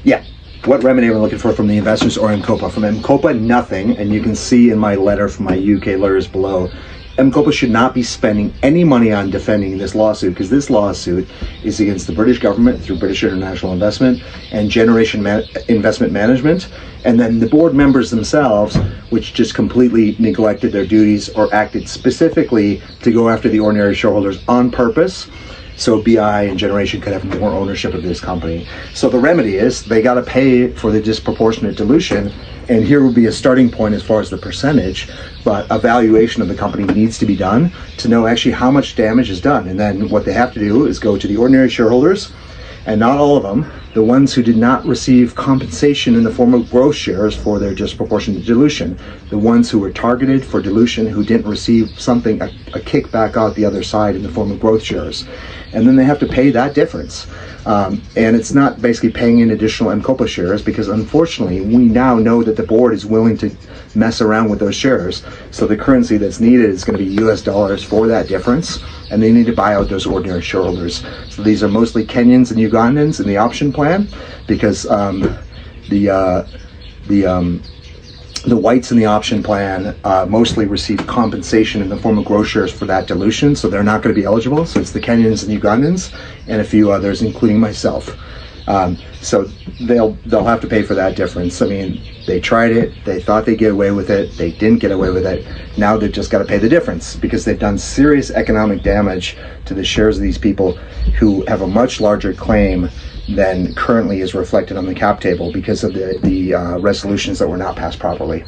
Yeah. What remedy am I looking for from the investors or M-Kopa? From M-Kopa, nothing. And you can see in my letter from my UK lawyers below, M-Kopa should not be spending any money on defending this lawsuit, because this lawsuit is against the British government through British International Investment and Generation Investment Management, and then the board members themselves, which just completely neglected their duties or acted specifically to go after the ordinary shareholders on purpose, so BI and Generation could have more ownership of this company. So the remedy is they got to pay for the disproportionate dilution, and here would be a starting point as far as the percentage, but a valuation of the company needs to be done to know actually how much damage is done. And then what they have to do is go to the ordinary shareholders, and not all of them, the ones who did not receive compensation in the form of growth shares for their disproportionate dilution, the ones who were targeted for dilution who didn't receive something, a kickback out the other side in the form of growth shares. And then they have to pay that difference. And it's not basically paying in additional M-Kopa shares, because unfortunately we now know that the board is willing to mess around with those shares. So the currency that's needed is going to be US dollars for that difference, and they need to buy out those ordinary shareholders. So these are mostly Kenyans and Ugandans in the option plan, because the whites in the option plan mostly receive compensation in the form of growth shares for that dilution, so they're not going to be eligible. So it's the Kenyans and Ugandans and a few others, including myself. So they'll have to pay for that difference. I mean, they tried it, they thought they'd get away with it, they didn't get away with it. Now they've just got to pay the difference, because they've done serious economic damage to the shares of these people who have a much larger claim than currently is reflected on the cap table because of the resolutions that were not passed properly.